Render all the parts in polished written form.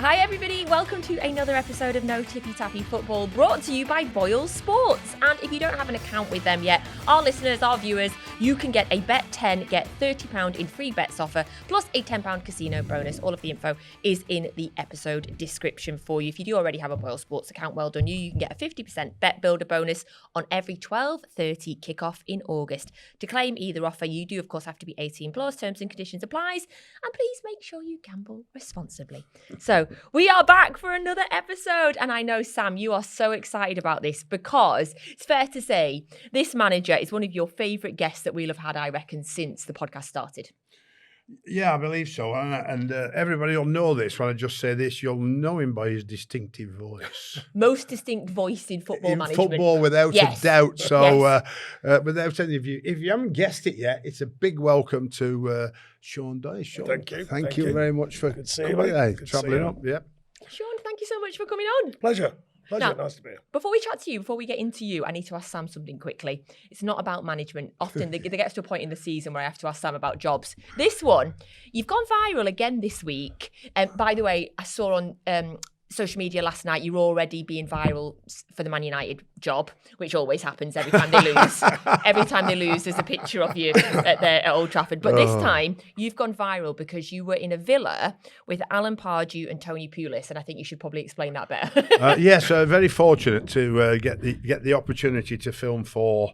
Hi everybody, welcome to another episode of No Tippy Tappy Football, brought to you by BOYLE Sports. And if you don't have an account with them yet, our listeners, our viewers, you can get a bet 10, get £30 in free bets offer, plus a £10 casino bonus. All of the info is in the episode description for you. If you do already have a BOYLE Sports account, well done you. You can get a 50% bet builder bonus on every 12:30 kickoff in August. To claim either offer, you do of course have to be 18 plus, terms and conditions applies, and please make sure you gamble responsibly. So, we are back for another episode, and I know, Sam, you are so excited about this because it's fair to say this manager is one of your favourite guests that we'll have had, I reckon, since the podcast started. Yeah, I believe so. And everybody will know this when I just say this. You'll know him by his distinctive voice. Most distinct voice in football management. Football, without a doubt. So, yes. Without any of you, if you haven't guessed it yet, it's a big welcome to Sean Dyche. Sean, Thank you. Thank you very much for travelling up. Yeah. Sean, thank you so much for coming on. Pleasure. Now, nice to be here. Before we chat to you, before we get into you, I need to ask Sam something quickly. It's not about management. Often there gets to a point in the season where I have to ask Sam about jobs. This one, you've gone viral again this week. By the way, I saw on social media last night you're already being viral for the Man United job, which always happens every time they lose. Every time they lose, there's a picture of you at Old Trafford. But this time, you've gone viral because you were in a villa with Alan Pardew and Tony Pulis, and I think you should probably explain that better. Yes, very fortunate to get the opportunity to film for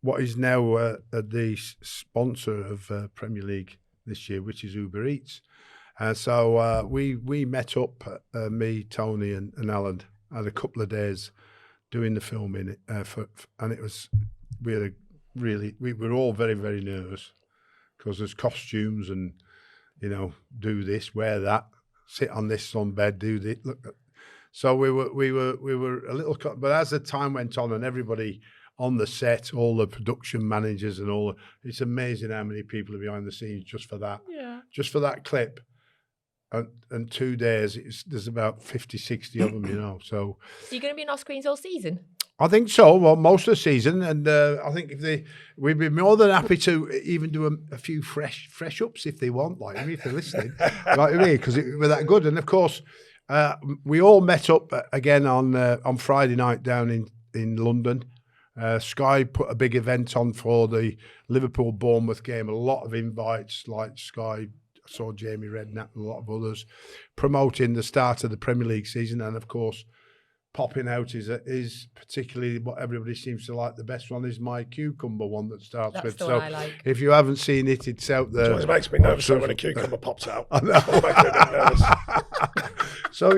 what is now the sponsor of Premier League this year, which is Uber Eats. So we met up, me, Tony, and Alan, had a couple of days doing the filming, and it was we were all very, very nervous because there's costumes and do this, wear that, sit on this on bed, do this. Look, so we were a little, but as the time went on and everybody on the set, all the production managers and it's amazing how many people are behind the scenes just for that, just for that clip. And 2 days, there's about 50, 60 of them, So you're going to be on our screens all season? I think so. Well, most of the season, and I think we'd be more than happy to even do a few fresh ups if they want, like if they're listening, right? Because we're that good. And of course, we all met up again on Friday night down in London. Sky put a big event on for the Liverpool-Bournemouth game. A lot of invites, like Sky. I saw Jamie Redknapp and a lot of others promoting the start of the Premier League season, and of course, popping out is particularly what everybody seems to like. The best one is my cucumber one that starts That's with. the So one I like. if you haven't seen it, it's out there. It always makes me nervous when a cucumber pops out. I know. It makes me a bit nervous. So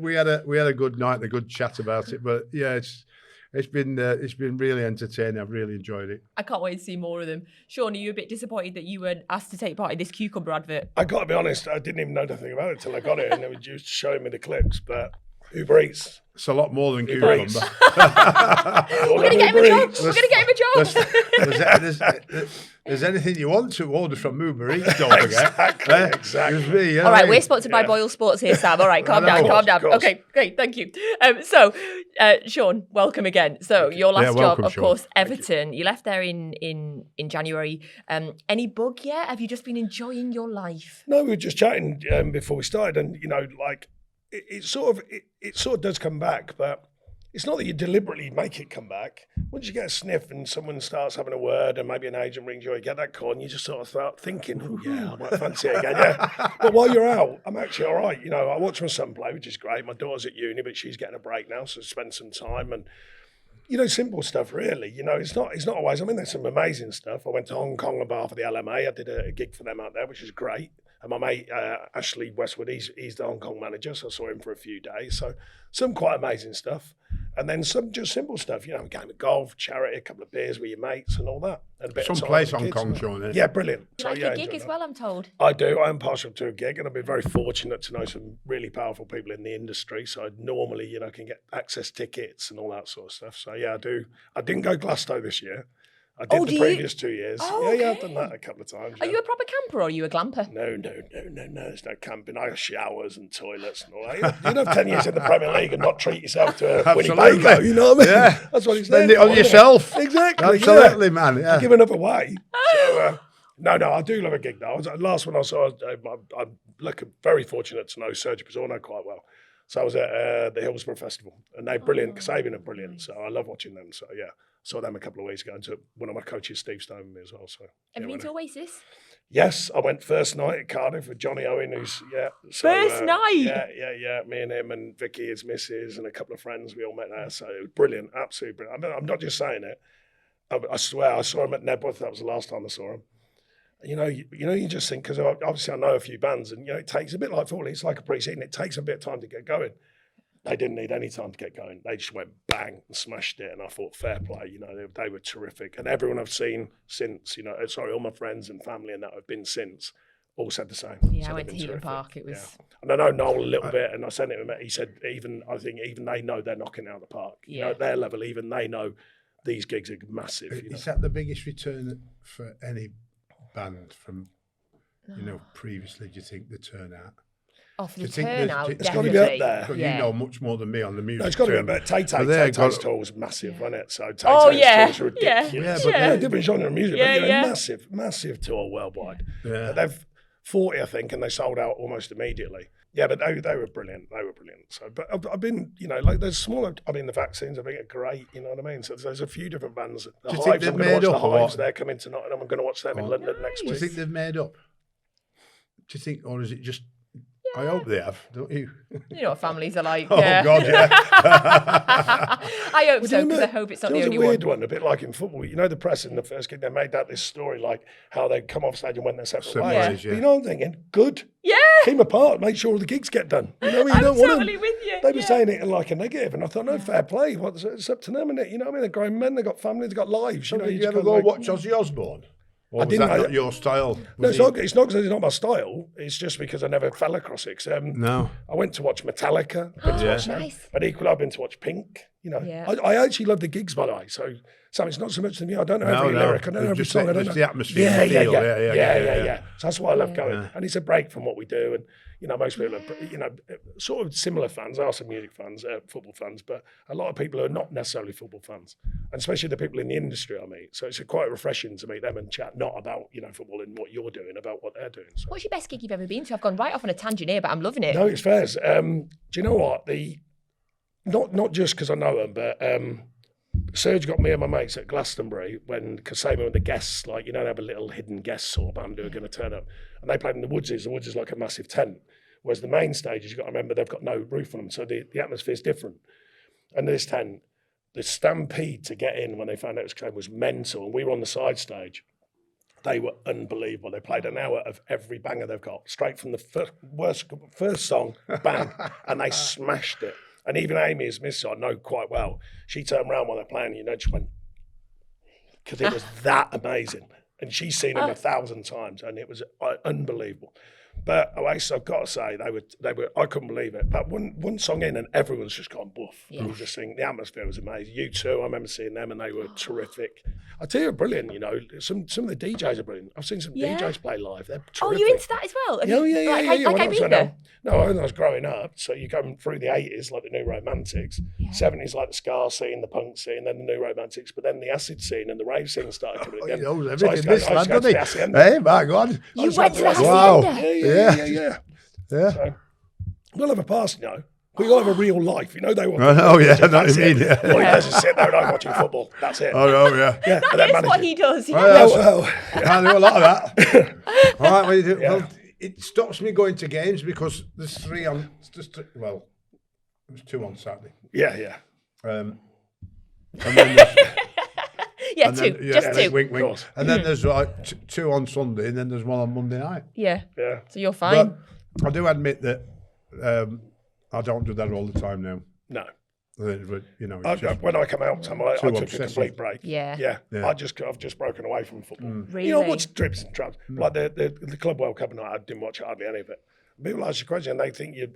we had a good night and a good chat about it. But yeah, it's been really entertaining. I've really enjoyed it. I can't wait to see more of them. Sean, are you a bit disappointed that you weren't asked to take part in this cucumber advert? I got to be honest, I didn't even know nothing about it until I got it, and they were just showing me the clips. But Uber Eats. It's a lot more than cucumber. We're going to get him a job. We're going to get him a job. There's anything you want to order from Uber Eats, don't forget. Exactly. Me, all right, we're sponsored by BOYLE Sports here, Sam. All right, calm down. Okay, great, thank you. So, Sean, welcome again. So, your last job, of course, Everton. You left there in January. Any bug yet? Have you just been enjoying your life? No, we were just chatting before we started, and it sort of does come back, but it's not that you deliberately make it come back. Once you get a sniff and someone starts having a word and maybe an agent rings you, or you get that call and you just sort of start thinking, oh yeah, I might fancy it again, yeah. But while you're out, I'm actually all right. I watch my son play, which is great. My daughter's at uni, but she's getting a break now, so spend some time and, simple stuff really. It's not always, there's some amazing stuff. I went to Hong Kong on behalf of the LMA. I did a gig for them out there, which is great. And my mate, Ashley Westwood, he's the Hong Kong manager, so I saw him for a few days. So some quite amazing stuff. And then some just simple stuff, a game of golf, charity, a couple of beers with your mates and all that. And a bit some of time place with the Hong Kong, kids. Sean. Yeah, brilliant. You like a gig as well, I'm told. I do. I am partial to a gig, and I've been very fortunate to know some really powerful people in the industry. So I normally, can get access tickets and all that sort of stuff. So yeah, I do. I didn't go Glasgow this year. I did the previous 2 years. Oh, yeah, I've done that a couple of times. Are you a proper camper or are you a glamper? No, there's no camping. I have showers and toilets and all that. You'd have 10 years in the Premier League and not treat yourself to a Winnebago, you know what I mean? Yeah. That's what he's saying. Spend it on yourself. Exactly. Absolutely, man. Yeah. Give enough away. So, No, I do love a gig though. Last one I saw, I'm very fortunate to know Sergio Pizzorno quite well. So I was at the Hillsborough Festival, and they're brilliant. Kasabian are brilliant, so I love watching them. So yeah, saw them a couple of weeks ago, and took one of my coaches, Steve Stone, with me as well. So have you been to Oasis? Yes, I went first night at Cardiff with Johnny Owen, who's So, first night. Yeah. Me and him and Vicky, his missus, and a couple of friends. We all met there. So it was brilliant, absolutely brilliant. I'm not just saying it. I swear, I saw him at Nebworth. That was the last time I saw him. You just think, because obviously I know a few bands, and it takes a bit like football. It's like a pre-season. It takes a bit of time to get going. They didn't need any time to get going. They just went bang and smashed it, and I thought fair play. They were terrific, and everyone I've seen since, all my friends and family and that have been since, all said the same. Yeah, so I went to Heaton Park. It was, and I know Noel a little bit, and I sent him. He said even they know they're knocking out the park. At their level, even they know these gigs are massive. Is that the biggest return for any band from previously? Do you think the turnout? Off the turnout, it's got to be up there. Because you know much more than me on the music. No, it's got to be up there. Tay-Tay's tour was massive, wasn't it? So Tay-Tay's tour was ridiculous. Yeah, different genre of music, but massive tour worldwide. Yeah. They've 40, I think, and they sold out almost immediately. Yeah, but they were brilliant. So, but I've been, there's smaller. The Vaccines I think are great. You know what I mean? So there's a few different bands. The Hives, I'm going to watch the Hives. They're coming tonight, and I'm going to watch them in London next week. Do you think they've made up? Do you think, or is it just? I hope they have, don't you? You know what families are like. Oh, God, yeah. I hope so, because I hope it's not the only one. It's a weird one, a bit like in football. The press in the first game, they made out this story like how they come off stage and went their separate ways. Yeah. But I'm thinking, good. Yeah. Team apart, make sure all the gigs get done. I'm totally with you. They were saying it in like a negative, and I thought, no, fair play. It's up to them, isn't it? They're grown men, they've got families, they've got lives. So did you ever go watch Ozzy Osbourne? Or was that not your style? No, it's not because it's not my style. It's just because I never fell across it. No. I went to watch Metallica. Nice. But equally, I've been to watch Pink. I actually love the gigs, by the way. So it's not so much to me. I don't know every lyric. I don't know every song. I don't know the atmosphere. Yeah. So that's why I love going. And it's a break from what we do. And most people are, sort of similar fans. There are some music fans, football fans, but a lot of people are not necessarily football fans, and especially the people in the industry I meet. So it's quite refreshing to meet them and chat not about football and what you're doing, about what they're doing. So. What's your best gig you've ever been to? I've gone right off on a tangent here, but I'm loving it. No, it's fairs. Do you know what? Not just because I know them, but Serge got me and my mates at Glastonbury when Kasabian were the guests, they have a little hidden guest sort of band who are going to turn up, and they played in the Woodses. The Woods is like a massive tent, whereas the main stage, you've got to remember, they've got no roof on them, so the atmosphere is different. And this tent, the stampede to get in when they found out it was Kasabian was mental, and we were on the side stage. They were unbelievable. They played an hour of every banger they've got, straight from the first song, bang, and they smashed it. And even Amy, his missus, I know quite well, she turned around while they're playing, she went, because it was that amazing. And she's seen them 1,000 times, and it was unbelievable. But Oasis, I've got to say, they were. I couldn't believe it. But one song in, and everyone's just gone buff. Yeah. You just think the atmosphere was amazing. U2, I remember seeing them, and they were terrific. I tell you, brilliant. Some of the DJs are brilliant. I've seen some DJs play live. They're terrific. Oh, you into that as well? Yeah. Like I when I was growing up, so you're going through the 80s, like the New Romantics, 70s, like the ska scene, the punk scene, then the New Romantics, but then the acid scene and the rave scene started coming again. He knows everything, this lad, doesn't he? Hey, my God. You went to the Hacienda? Yeah. So, we'll have a past, we all have a real life, they want. Oh yeah, that's what I mean. He doesn't sit there and I'm watching football. That's it. Oh no, yeah. That is what he does. I do a lot of that. All right, well, it stops me going to games because there's 3 on. It was 2 on Saturday. Yeah. And then two. Just 2. Wink. And then there's 2 on Sunday, and then there's 1 on Monday night. Yeah. So you're fine. But I do admit that I don't do that all the time now. No. When I come out, I took a complete break. Yeah. I've just broken away from football. Really? I watch drips and drabs. Like the Club World Cup night, I didn't watch hardly any of it. People ask you a question and they think you're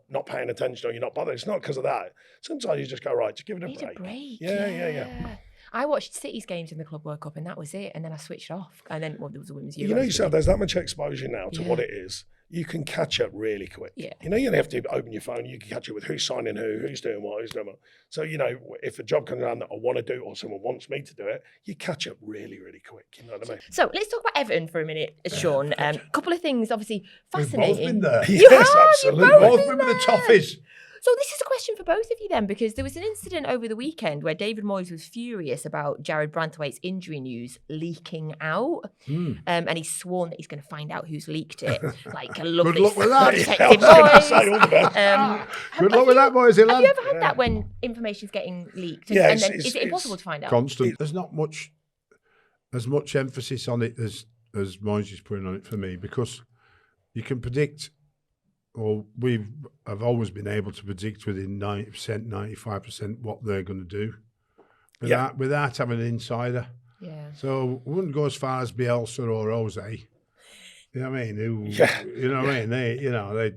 not paying attention or you're not bothered. It's not because of that. Sometimes you just go, right, just give it a break. Yeah. I watched City's games in the Club World Cup and that was it. And then I switched off. And then there was a women's Euro. You know yourself, there's that much exposure now to what it is. you can catch up really quick. Yeah. You don't have to open your phone. You can catch up with who's signing who's doing what, who's doing what. So, if a job comes around that I want to do or someone wants me to do it, you catch up really, really quick. You know what I mean? So let's talk about Everton for a minute, Sean. A couple of things, obviously, We've fascinating. both been there. Yes, absolutely. Both been with the Toffees. So this is a question for both of you then, because there was an incident over the weekend where David Moyes was furious about Jared Branthwaite's injury news leaking out, and he's sworn that he's going to find out who's leaked it. Like, look, Good luck with that. Detective I was gonna say Moyes. all the best. Good luck with that, boys. Have you ever had that when information's getting leaked? Yeah, and then it's- is it impossible to find out? Constant. There's not as much emphasis on it as Moyes is putting on it for me, because you can predict, or I've always been able to predict within 90%, 95% what they're going to do without having an insider. Yeah. So we wouldn't go as far as Bielsa or Jose. You know what I mean? You know what I mean? They're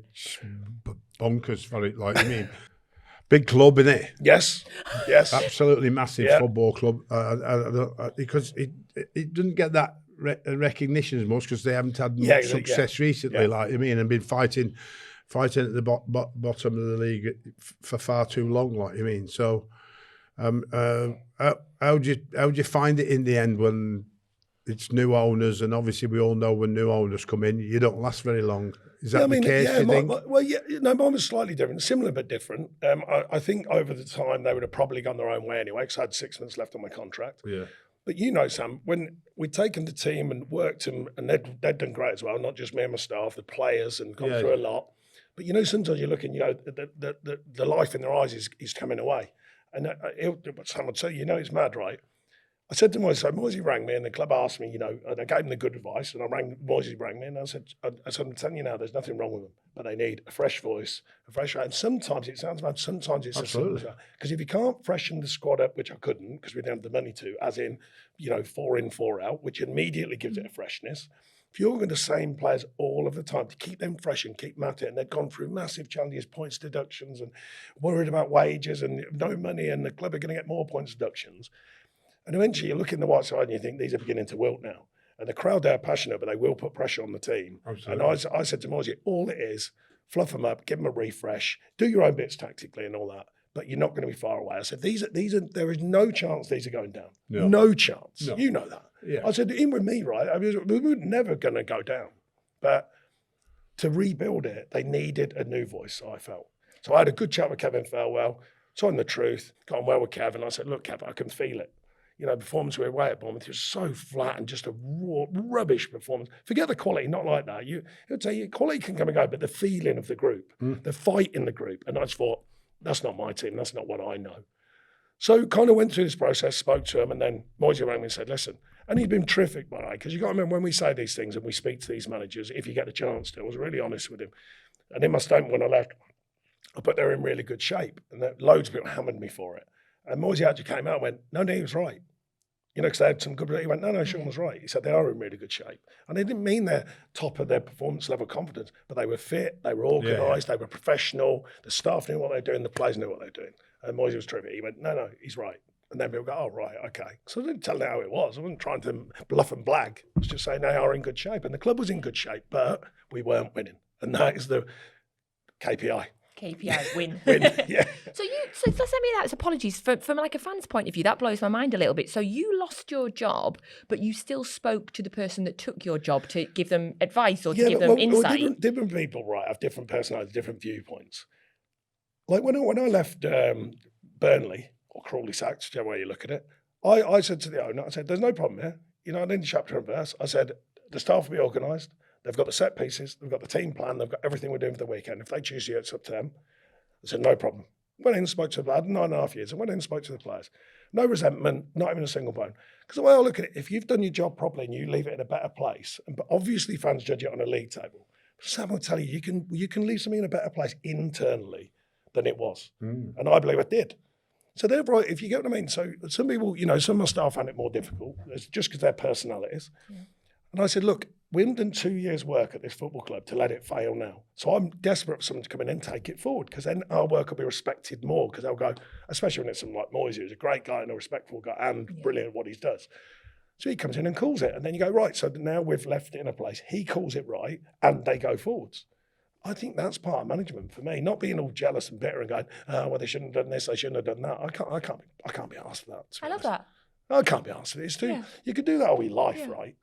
bonkers for it. Like, big club, innit? Yes. Absolutely massive football club. Because it didn't get that recognition as much because they haven't had much success recently. Like, and been fighting at the bottom of the league for far too long. Like, so how do you find it in the end when it's new owners? And obviously we all know when new owners come in, you don't last very long. Is that the case, you think? Mine was slightly different, similar but different. I think over the time they would have probably gone their own way anyway, because I had 6 months left on my contract. Yeah. But Sam, when we'd taken the team and worked them, and they'd done great as well, not just me and my staff, the players, and gone through a lot. But sometimes you look and the life in their eyes is coming away. And Sam would say, it's mad, right? I said to Moyes, so Moyes rang me and the club asked me, and I gave him the good advice, and Moyes rang me and I said, I'm telling you now, there's nothing wrong with them, but they need a fresh voice, a fresh, and sometimes it sounds bad, sometimes it's absolutely. Because if you can't freshen the squad up, which I couldn't, because we didn't have the money to, as in, 4 in, 4 out, which immediately gives it a freshness. If you're going to the same players all of the time to keep them fresh and keep them at it, and they've gone through massive challenges, points deductions, and worried about wages and no money, and the club are going to get more points deductions. And eventually you look in the white side and you think these are beginning to wilt now. And the crowd, they're passionate, but they will put pressure on the team. Absolutely. And I said to Moyes, all it is, fluff them up, give them a refresh, do your own bits tactically and all that, but you're not going to be far away. I said, there is no chance these are going down. No chance. No. You know that. Yeah. I said, in with me, right? We were never going to go down. But to rebuild it, they needed a new voice, I felt. So I had a good chat with Kevin Farewell, told him the truth, got on well with Kevin. I said, look, Kev, I can feel it. Performance we were away at Bournemouth was so flat and just a raw, rubbish performance. Forget the quality, not like that. He'll tell you, quality can come and go, but the feeling of the group, the fight in the group. And I just thought, that's not my team. That's not what I know. So kind of went through this process, spoke to him, and then Moyes rang me and said, listen, and he's been terrific, by the way, because you've got to remember when we say these things and we speak to these managers, if you get the chance to, I was really honest with him. And in my statement when I left, I put they're in really good shape. And loads of people hammered me for it. And Moyes actually came out and went, no, he was right. Because they had some good. He went, no, Sean was right. He said they are in really good shape, and they didn't mean they're top of their performance level confidence, but they were fit, they were organised, they were professional. The staff knew what they were doing, the players knew what they were doing. And Moyes was terrific. He went, no, he's right. And then people go, oh right, okay. So I didn't tell them how it was. I wasn't trying to bluff and blag. I was just saying they are in good shape, and the club was in good shape, but we weren't winning, and that is the KPI. Win. Yeah. So send me that as apologies from like a fan's point of view. That blows my mind a little bit. So you lost your job, but you still spoke to the person that took your job to give them advice or to give them insight. Well, different people, right, have different personalities, different viewpoints. Like when I left Burnley or Crawley Sacks, whichever way you look at it, I said to the owner, I said, "There's no problem here. I didn't chapter and verse. I said the staff will be organised. They've got the set pieces, they've got the team plan, they've got everything we're doing for the weekend. If they choose you, it's up to them." I said, no problem. Went in and spoke to the lad, 9.5 years, and went in and spoke to the players. No resentment, not even a single bone. Because the way I look at it, if you've done your job properly and you leave it in a better place, but obviously fans judge it on a league table, but Sam will tell you, you can leave something in a better place internally than it was. And I believe I did. So therefore, if you get what I mean, so some people, some of my staff found it more difficult, just because their personalities. Yeah. And I said, look, we haven't done 2 years' work at this football club to let it fail now. So I'm desperate for someone to come in and take it forward, because then our work will be respected more, because they'll go, especially when it's someone like Moyes, who's a great guy and a respectful guy and brilliant at what he does. So he comes in and calls it. And then you go, right, so now we've left it in a place. He calls it right and they go forwards. I think that's part of management for me, not being all jealous and bitter and going, well, they shouldn't have done this, they shouldn't have done that. I can't be asked for that. I love that. I can't be asked for it. It's too, you could do that all your life, right?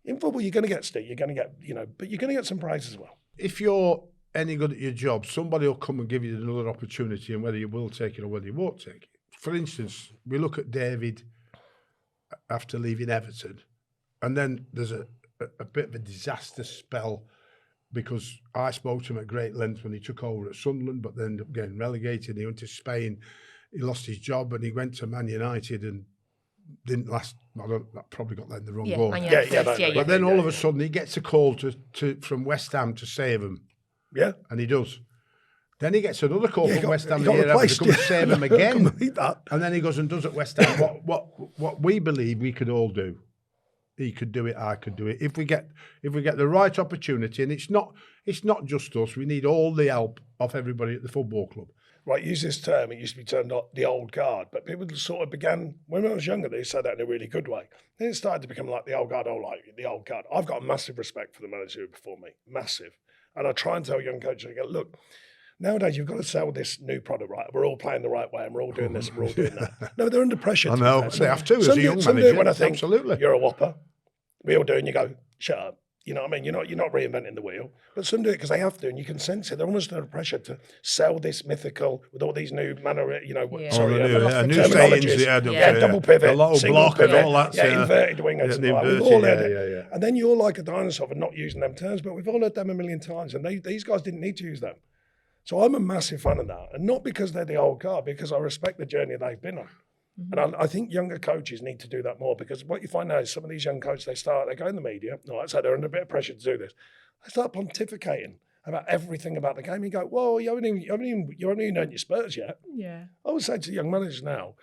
In football, you're going to get stick, you're going to get, but you're going to get some praise as well. If you're any good at your job, somebody will come and give you another opportunity, and whether you will take it or whether you won't take it. For instance, we look at David after leaving Everton, and then there's a bit of a disaster spell because I spoke to him at great length when he took over at Sunderland, but then ended up getting relegated. He went to Spain, he lost his job, and he went to Man United and didn't last. I probably got that in the wrong order. But then all of a sudden he gets a call from West Ham to save him. Yeah, and he does. Then he gets another call from West Ham the year after to come and save him again. And then he goes and does at West Ham what we believe we could all do. He could do it, I could do it. If we get the right opportunity, and it's not just us, we need all the help of everybody at the football club. Right, use this term, it used to be termed the old guard, but people sort of began, when I was younger, they said that in a really good way. Then it started to become like the old guard, the old guard. I've got a massive respect for the manager before me, massive. And I try and tell young coaches, I go, look, nowadays you've got to sell this new product right. We're all playing the right way and we're all doing this and we're all doing that. No, they're under pressure. I know, they have to as a young manager. When I think, absolutely. You're a whopper, we all do, and you go, shut up. You know what I mean? You're not reinventing the wheel. But some do it because they have to, and you can sense it. They're almost under pressure to sell this mythical with all these new new sayings, double pivot, a low block, pivot, and all that. Inverted wingers. We've all heard it. And then you're like a dinosaur for not using them terms, but we've all heard them a million times, and these guys didn't need to use them. So I'm a massive fan of that, and not because they're the old guard, because I respect the journey they've been on. And I think younger coaches need to do that more, because what you find now is some of these young coaches, they go in the media, so they're under a bit of pressure to do this. They start pontificating about everything about the game. You go, well, you haven't even known your Spurs yet. Yeah. I would say to young managers now,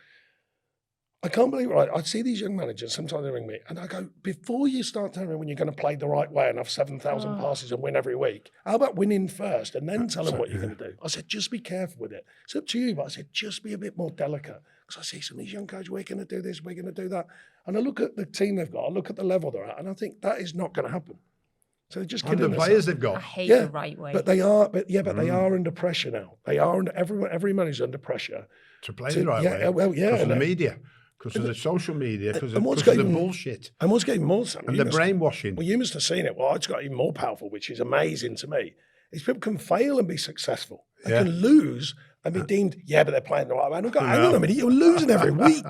I can't believe it, right? I see these young managers, sometimes they ring me, and I go, before you start telling me when you're going to play the right way and have 7,000 passes and win every week, how about winning first and then tell them what you're going to do? I said, just be careful with it. It's up to you, but I said, just be a bit more delicate. Because I see some of these young coaches, we're going to do this, we're going to do that. And I look at the team they've got, I look at the level they're at, and I think that is not going to happen. So they're just kidding the players they've got. I hate the right way. But they are, they are under pressure now. They are under, every manager's under pressure. To play the right way. Because of the media. Because of the social media, because of the bullshit. And what's getting more, Sam? And the brainwashing. Well, you must have seen it. Well, it's got even more powerful, which is amazing to me, is people can fail and be successful. They can lose and be deemed, but they're playing the right way. And I go, hang on a minute, you're losing every week.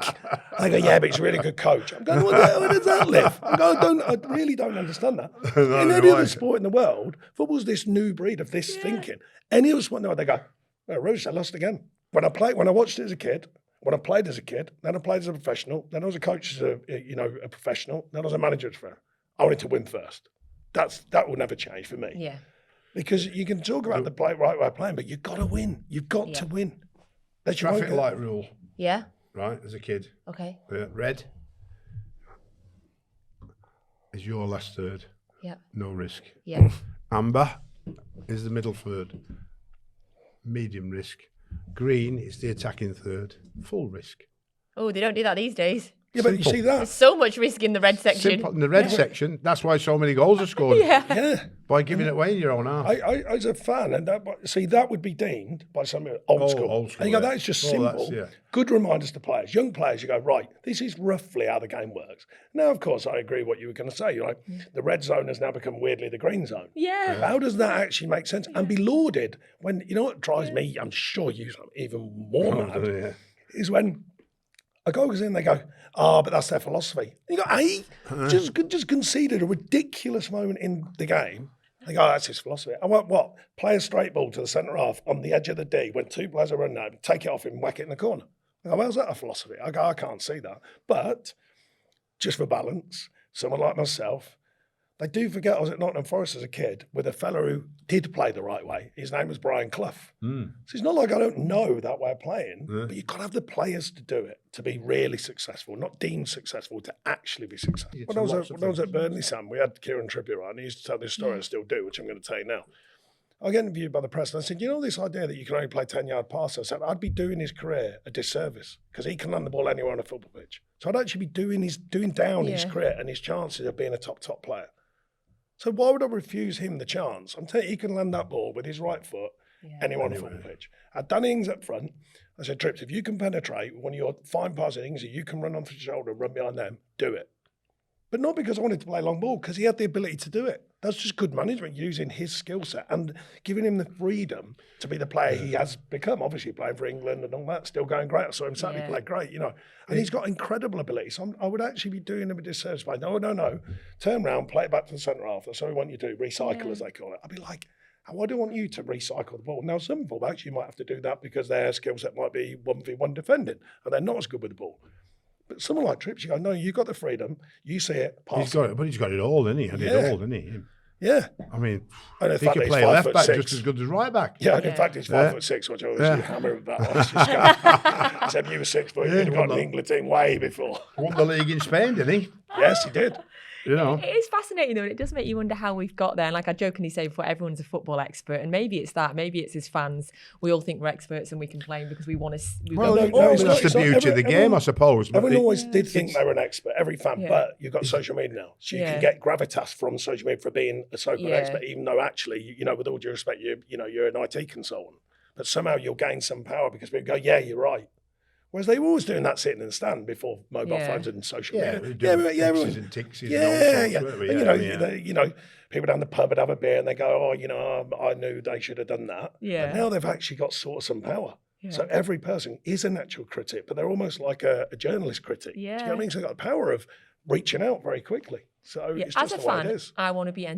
And they go, but he's a really good coach. I'm going, where does that live? I really don't understand that. In any other sport in the world, football's this new breed of this thinking. Any other sport, they go, Rose, I lost again. When I watched it as a kid, when I played as a kid, then I played as a professional, then I was a coach as a professional, then I was a manager as a I wanted to win first. That will never change for me. Yeah. Because you can talk about the right way of playing, but you've got to win. You've got to win. That's traffic light rule. Yeah. Right, as a kid. Okay. Red is your last third. Yeah. No risk. Yeah. Amber is the middle third. Medium risk. Green is the attacking third. Full risk. Oh, they don't do that these days. Yeah, but you see that? There's so much risk in the red section. Simple. In the red section, that's why so many goals are scored. By giving it away in your own half. I as a fan, and that would be deemed by some old school. Old school. And you go, that's just simple. Good reminders to players. Young players, you go, right, this is roughly how the game works. Now, of course, I agree what you were going to say. You're like, the red zone has now become weirdly the green zone. Yeah. How does that actually make sense and be lauded when, you know what drives me, I'm sure you even more mad, is when a goal goes in, they go, but that's their philosophy. And you go, just conceded a ridiculous moment in the game. They go, that's his philosophy. I want what? Play a straight ball to the centre half on the edge of the D when two players are running out, take it off him, whack it in the corner. I go, how's that a philosophy? I go, I can't see that. But just for balance, someone like myself, they do forget I was at Nottingham Forest as a kid with a fella who did play the right way. His name was Brian Clough. So it's not like I don't know that way of playing, but you've got to have the players to do it, to be really successful, not deemed successful, to actually be successful. When I was at Burnley, Sam, we had Kieran Trippier, right? And he used to tell this story, I still do, which I'm going to tell you now. I get interviewed by the press and I said, you know this idea that you can only play 10-yard passes? I said, I'd be doing his career a disservice because he can land the ball anywhere on a football pitch. So I'd actually be doing down his career and his chances of being a top player. So why would I refuse him the chance? I'm telling you, he can land that ball with his right foot anywhere on a football pitch. I'd done Ings up front. I said, Trips, if you can penetrate one of your fine passing Ings, you can run onto the shoulder and run behind them, do it. But not because I wanted to play long ball, because he had the ability to do it. That's just good management, using his skill set and giving him the freedom to be the player he has become. Obviously, playing for England and all that, still going great. I saw him Saturday play great, you know. And he's got incredible ability. So I would actually be doing him a disservice by, no. Turn around, play it back to the centre half. That's what we want you to do, recycle as they call it. I'd be like, why do I want you to recycle the ball? Now, some fullbacks, you might have to do that because their skill set might be 1v1 defending, and they're not as good with the ball. But someone like Trips, you go, no, you've got the freedom. You see it, pass He's got it, but he's got it all, isn't he? Had it all, didn't he? Yeah. I mean, and he could play left back just as good as right back. Yeah, and in fact, he's 5'6", which I always hammer about. I said, you were 6 foot, you'd have got the England team way before. Won the league in Spain, didn't he? Yes, he did. You know. It is fascinating though, and it does make you wonder how we've got there. And like I jokingly say before, everyone's a football expert, and maybe it's that, maybe it's as fans, we all think we're experts and we can play because we want to. That's the beauty of the game, I suppose. Everyone always did think they were an expert, every fan, but you've got social media now, so you can get gravitas from social media for being a so-called expert, even though actually, you know, with all due respect, you're an IT consultant, but somehow you'll gain some power because people go, yeah, you're right. Whereas they were always doing that sitting in the stand before mobile phones and social media. You know, people down the pub would have a beer and they go, I knew they should have done that. Yeah. But now they've actually got sort of some power. Yeah. So every person is a natural critic, but they're almost like a journalist critic. Yeah. Do you know what I mean? So they've got the power of reaching out very quickly. So it's just as a the way fan, it is. I want to be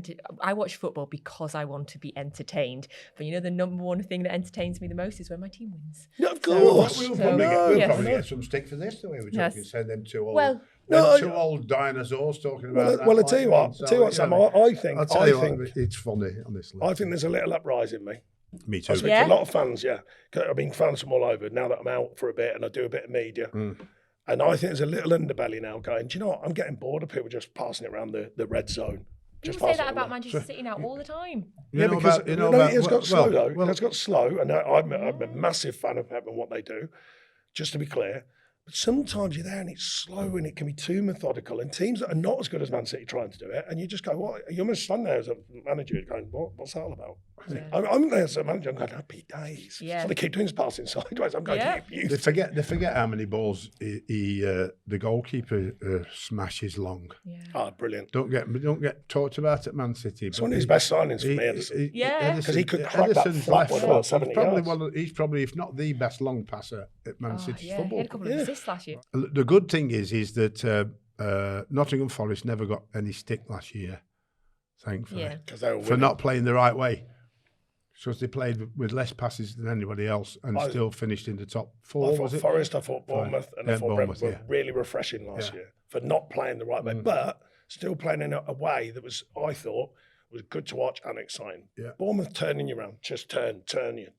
I watch football because I want to be entertained. But you know, the number one thing that entertains me the most is when my team wins. Yeah, of course. We'll probably get some stick for this, the way we're talking. Send them two old dinosaurs talking about that. Well, I tell you what, Sam, I think it's funny, honestly. I think there's a little uprising, me. Me too. I speak to a lot of fans, I mean, fans from all over, now that I'm out for a bit and I do a bit of media. And I think there's a little underbelly now going, do you know what? I'm getting bored of people just passing it around the red zone. People say that about Manchester City now all the time. Yeah, because it's got slow, though. It's got slow, and I'm a massive fan of Pep and what they do, just to be clear. But sometimes you're there and it's slow and it can be too methodical. And teams that are not as good as Man City trying to do it, and you just go, what? You almost stand there as a manager going, what's that all about? Yeah. I'm there as a manager, I'm going, happy days. Yeah. So they keep doing his passing sideways. I'm going, They forget how many balls the goalkeeper smashes long. Yeah. Oh, brilliant. Don't get talked about at Man City. It's one of his best signings for me, Edison. Because he could crack that flat one about 70 yards. He's probably, if not the best long passer at Man City's football. He had a couple of assists last year. The good thing is that Nottingham Forest never got any stick last year, thankfully, for not playing the right way. Because they played with less passes than anybody else and still finished in the top four. I thought Forest, I thought Bournemouth, and I thought Brentford were really refreshing last year for not playing the right way, but still playing in a way that was, I thought, was good to watch and exciting. Yeah. Bournemouth turning you around, just turn you.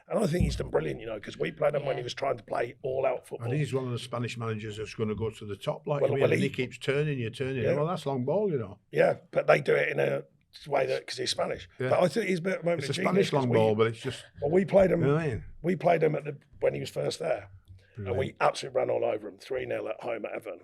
And I think he's done brilliant, because we played him when he was trying to play all-out football. And he's one of the Spanish managers that's going to go to the top, and he keeps turning you. Yeah. Well, that's long ball, Yeah, but they do it in a way that because he's Spanish. Yeah. But I think he's a bit of a It's a Spanish long ball, but it's just. Well, we played him. We played him when he was first there, and we absolutely ran all over him 3-0 at home at Everton.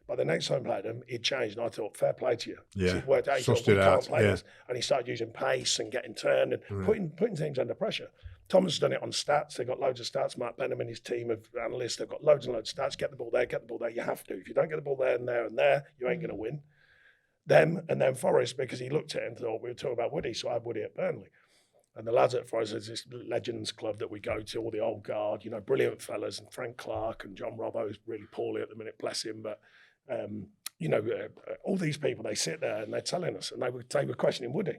By the next time I played him, he'd changed, and I thought, fair play to you. Yeah, he worked out. He thought, we can't play this, and he started using pace and getting turned and putting teams under pressure. Thomas has done it on stats. They've got loads of stats. Mark Benham and his team of analysts, they've got loads and loads of stats. Get the ball there. You have to. If you don't get the ball there and there, you ain't going to win. Them and then Forest, because he looked at it and thought, we were talking about Woody, so I had Woody at Burnley. And the lads at Forest, there's this Legends Club that we go to, all the old guard, brilliant fellas, and Frank Clark and John Robbo's really poorly at the minute, bless him, but, all these people, they sit there and they're telling us, and they were questioning Woody.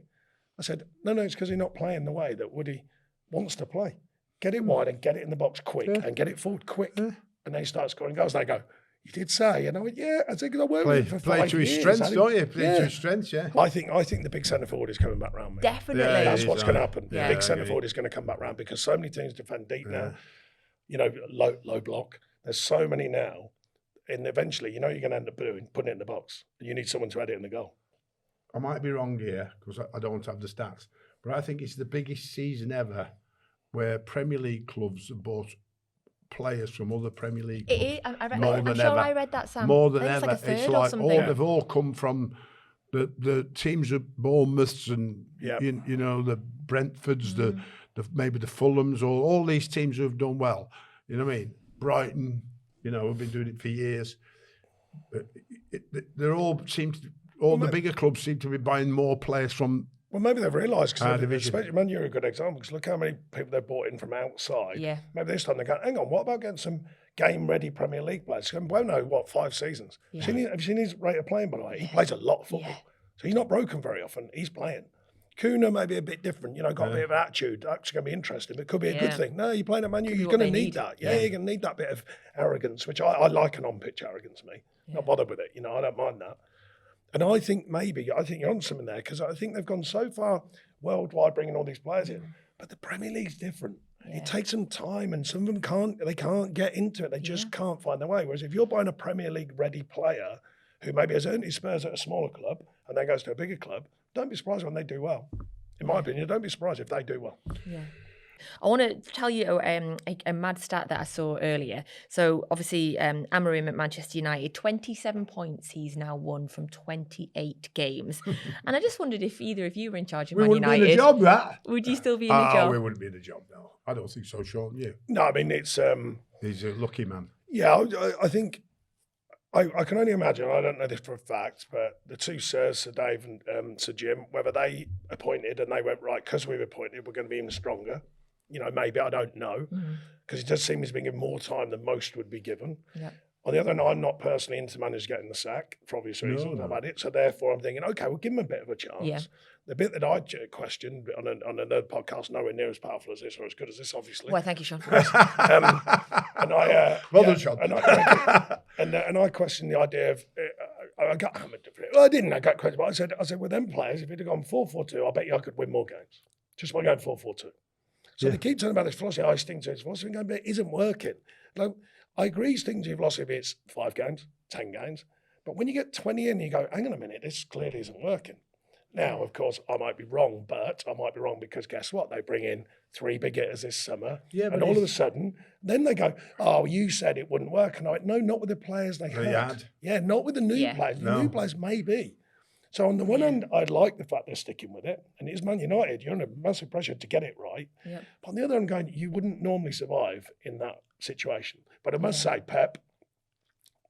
I said, no, it's because he's not playing the way that Woody wants to play. Get it wide and get it in the box quick and get it forward quick. And they start scoring goals. And they go, you did say. And I went, I think I worked with him for 5 years. Play to his strengths, don't you? Play to his strengths, I think the big centre forward is coming back round, mate. Definitely. That's what's going to happen. The big centre forward is going to come back round because so many teams defend deep now. Low block. There's so many now. And eventually, you're going to end up putting it in the box. You need someone to head it in the goal. I might be wrong here because I don't have the stats. but I think it's the biggest season ever where Premier League clubs have bought players from other Premier League clubs. I'm sure I read that, Sam. More than I think ever. It's like a third it's or like something. they've all come from the teams of Bournemouths and you know, the Brentfords, the maybe the Fulhams, or all these teams who have done well. You know what I mean? Brighton, you know, have been doing it for years. They're all the bigger clubs seem to be buying more players from. Well, maybe they've realised, because division. especially Man U are a good example, because look how many people they've bought in from outside. Yeah. Maybe this time they go, hang on, what about getting some game-ready Premier League players? Well, no, 5 seasons? Yeah. Have you seen his rate of playing, by the way? He plays a lot of football. Yeah. So he's not broken very often. He's playing. Kuna may be a bit different, you know, got a bit of attitude. That's going to be interesting, but it could be a good thing. No, you're playing at Man U, you're going to need that. Yeah, you're going to need that bit of arrogance, which I like an on-pitch arrogance, me. Not bothered with it, you know, I don't mind that. And I think you're on something there, because I think they've gone so far worldwide bringing all these players in, but the Premier League's different. It takes some time, and some of them can't get into it. They just can't find their way. Whereas if you're buying a Premier League ready player who maybe has earned his spurs at a smaller club and then goes to a bigger club, don't be surprised when they do well. In my opinion, don't be surprised if they do well. Yeah. I want to tell you a mad stat that I saw earlier. So obviously, Amorim at Manchester United, 27 points he's now won from 28 games. And I just wondered if either of you were in charge of Man United. We wouldn't be in the job, that. Would you still be in the job? We wouldn't be in the job, no. I don't think so, Sean. You? No, I mean, it's... He's a lucky man. Yeah, I think... I can only imagine, I don't know this for a fact, but the two sirs, Sir Dave and Sir Jim, whether they appointed and they went, right, because we've appointed, we're going to be even stronger. You know, maybe, I don't know, because it does seem he's been given more time than most would be given. Yep. On the other hand, I'm not personally into managers getting the sack for obvious reasons about it. So therefore, I'm thinking, okay, we'll give him a bit of a chance. Yeah. The bit that I questioned on another podcast, nowhere near as powerful as this or as good as this, obviously. Well, thank you, Sean. And I, well done, Sean. And I questioned the idea of, I got hammered for it. Well, I didn't. I got questioned, but I said, with them players, if it had gone 4-4-2, I bet you I could win more games. Just by going 4-4-2. So they keep talking about this philosophy. I sting to his philosophy, but it isn't working. Like, I agree, sting to your philosophy if it's 5 games, 10 games. But when you get 20 in, you go, hang on a minute, this clearly isn't working. Now, of course, I might be wrong, but I might be wrong because guess what? They bring in 3 big hitters this summer. Yeah, and all of a sudden, then they go, oh, you said it wouldn't work. And I went, no, not with the players they had. Yeah, not with the new players. The new players maybe. So on the one hand, I like the fact they're sticking with it. And it's Man United. You're under massive pressure to get it right. Yep. But on the other hand, going, you wouldn't normally survive in that situation. But I must say, Pep,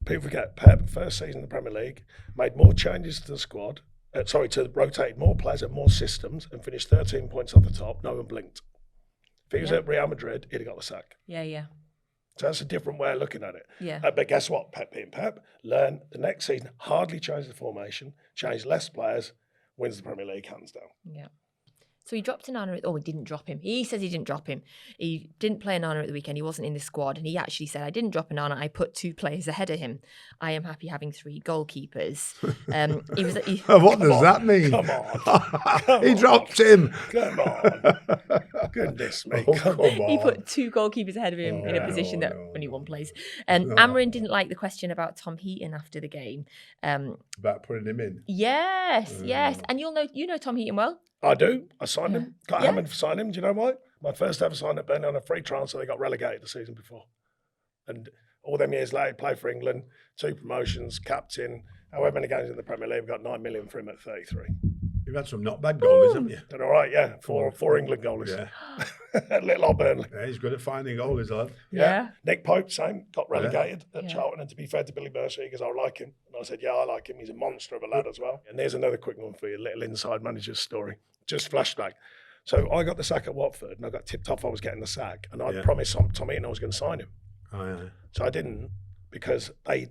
people forget, Pep, first season in the Premier League, made more changes to the squad. To rotate more players and more systems and finished 13 points off the top. No one blinked. If he was at Real Madrid, he'd have got the sack. Yeah. So that's a different way of looking at it. Yeah. But guess what? Pep being Pep, learn the next season, hardly change the formation, change less players, wins the Premier League hands down. Yeah. So he dropped Onana. He didn't drop him. He says he didn't drop him. He didn't play Onana at the weekend. He wasn't in the squad. And he actually said, I didn't drop Onana. I put 2 players ahead of him. I am happy having 3 goalkeepers. What does that mean? Come on. He dropped him. Come on. Goodness me. Come on. He put 2 goalkeepers ahead of him in a position that only one plays. Amorim didn't like the question about Tom Heaton after the game. About putting him in? Yes. And you know Tom Heaton well. I do. I signed him. Got hammered for signing him. Do you know why? My first ever sign at Burnley on a free transfer. They got relegated the season before. And all them years later, played for England, 2 promotions, captain. However many games in the Premier League, we got 9 million for him at 33. You've had some not bad goalies, haven't you? Done all right, yeah. Four England goalies. Yeah. Little old Burnley. Yeah, he's good at finding goalies, lad. Yeah. Nick Pope, same, got relegated at Charlton. And to be fair to Billy Mercer, he goes, I like him. And I said, yeah, I like him. He's a monster of a lad as well. And there's another quick one for you, little inside manager's story. Just flashback. So I got the sack at Watford and I got tipped off I was getting the sack. And I promised Tom Heaton I was going to sign him. Oh, yeah. So I didn't because they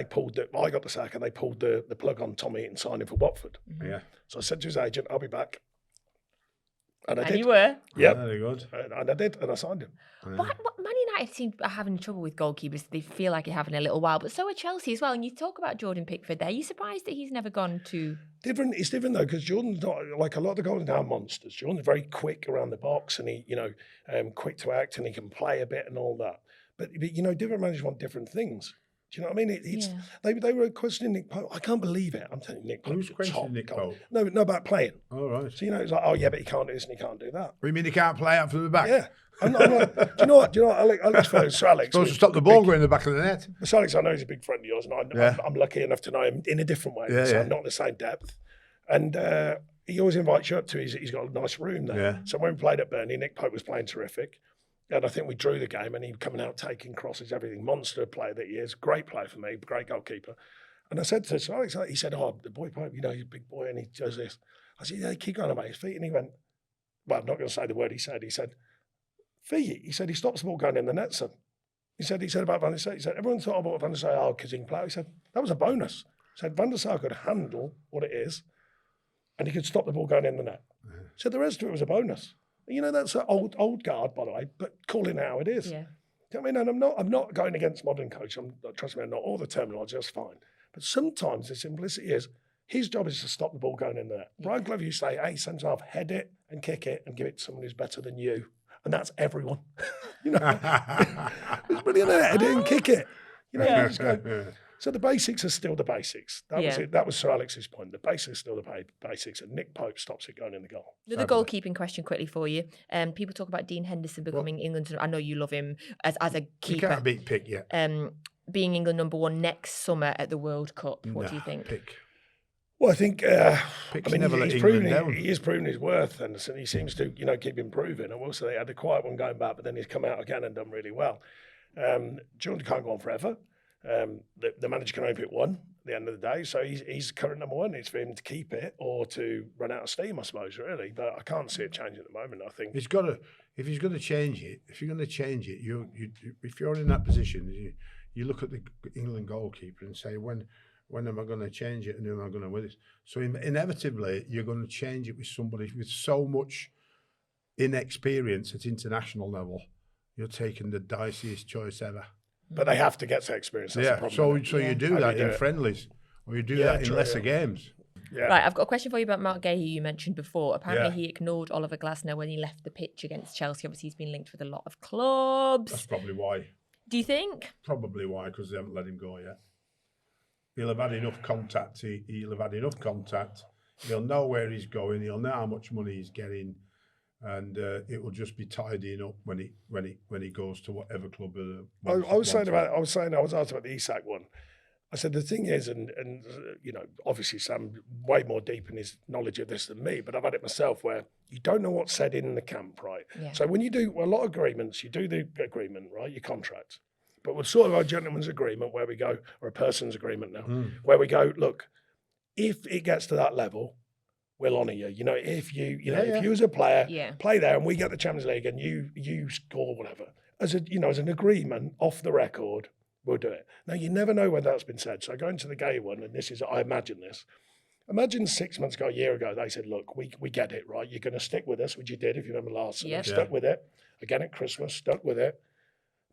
pulled I got the sack and they pulled the plug on Tom Heaton signing for Watford. Mm-hmm. Yeah. So I said to his agent, I'll be back. And I did. You were? Yeah. Very good. And I did, and I signed him. But Man United seem having trouble with goalkeepers. They feel like they're having a little while, but so are Chelsea as well. And you talk about Jordan Pickford there. Are you surprised that he's never gone to... Different. It's different, though, because Jordan's not... Like, a lot of the goals now monsters. Jordan's very quick around the box and he, quick to act and he can play a bit and all that. But different managers want different things. Do you know what I mean? They were questioning Nick Pope. I can't believe it. I'm telling you, Nick Pope. Who's questioning Nick Pope? No, about playing. All right. So, it's like, oh, yeah, but he can't do this and he can't do that. What do you mean he can't play out from the back? Yeah. I'm like, do you know what, Alex Ferguson, Sir Alex. Supposed to stop the ball going in the back of the net. Sir Alex, I know he's a big friend of yours, and I'm lucky enough to know him in a different way. Yeah, so not in the same depth. And he always invites you up to he's got a nice room there. Yeah. So when we played at Burnley, Nick Pope was playing terrific. And I think we drew the game, and he coming out taking crosses, everything. Monster player that he is, great player for me, great goalkeeper. And I said to Sir Alex, he said, "Oh, the boy Pope, he's a big boy, and he does this." I said, "Yeah, keep going about his feet." And he went, "Well, I'm not going to say the word he said." He said, "Feet." He said he stops the ball going in the net, son. He said about Van der Sar. He said everyone thought about Van der Sar, because he can play. He said that was a bonus. He said Van der Sar could handle what it is, and he could stop the ball going in the net. He said the rest of it was a bonus. That's an old guard, by the way, but calling it how it is. Yeah. Do you know what I mean? And I'm not going against modern coach. Trust me, I'm not all the terminology, that's fine. But sometimes the simplicity is his job is to stop the ball going in the net. Yeah. Brian Clough used to say, "Hey, centre half, head it and kick it and give it to someone who's better than you." And that's everyone. It's brilliant, isn't it? Head it and kick it. You just go. So the basics are still the basics. That was it. That was Sir Alex's point. The basics are still the basics, and Nick Pope stops it going in the goal. Another goalkeeping question quickly for you. People talk about Dean Henderson becoming England's. I know you love him as a keeper. He can't beat Pick yet. Being England #1 next summer at the World Cup. What do you think? Pick. Well, I think he is proving his worth, and he seems to keep improving. And also they had a quiet one going back, but then he's come out again and done really well. Jordan can't go on forever. The manager can only pick one at the end of the day, so he's current #1. It's for him to keep it or to run out of steam, I suppose, really. But I can't see it changing at the moment. I think he's got to. If he's going to change it, if you're in that position, you look at the England goalkeeper and say, when am I going to change it and who am I going to win it? So inevitably, you're going to change it with somebody with so much inexperience at international level. You're taking the diciest choice ever. But they have to get to experience. That's the problem. So you do that in friendlies, or you do that in lesser games. Yeah. Right, I've got a question for you about Mark Gay, who you mentioned before. Apparently he ignored Oliver Glasner when he left the pitch against Chelsea. Obviously, he's been linked with a lot of clubs. That's probably why. Do you think? Probably why, because they haven't let him go yet. He'll have had enough contact. He'll have had enough contact. He'll know where he's going. He'll know how much money he's getting, and it will just be tidying up when he goes to whatever club. I was asked about the Isak one. I said the thing is, and obviously Sam way more deep in his knowledge of this than me, but I've had it myself where you don't know what's said in the camp, right? Yeah. So when you do a lot of agreements, you do the agreement, right? Your contract. But we're sort of a gentleman's agreement where we go, or a person's agreement now, where we go, look, if it gets to that level, we'll honour you. If you as a player play there and we get the Champions League and you score whatever, as an agreement off the record, we'll do it. Now you never know when that's been said. So going to the Gay one, and I imagine this. Imagine 6 months ago, a year ago, they said, look, we get it, right? You're going to stick with us, which you did if you remember last summer. Stuck with it. Again at Christmas, stuck with it.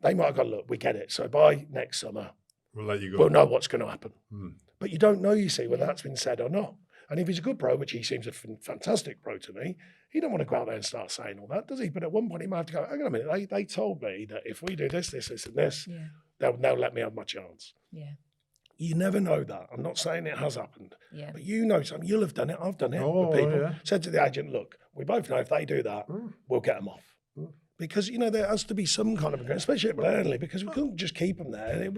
They might have gone, look, we get it. So by next summer, we'll let you go. We'll know what's going to happen. But you don't know, you see, whether that's been said or not. And if he's a good pro, which he seems a fantastic pro to me, he don't want to go out there and start saying all that, does he? But at one point he might have to go, hang on a minute, they told me that if we do this, and this, they'll let me have my chance. Yeah. You never know that. I'm not saying it has happened. Yeah. But something. You'll have done it. I've done it with people. Said to the agent, look, we both know if they do that, we'll get them off. Because, there has to be some kind of agreement, especially at Burnley, because we couldn't just keep them there.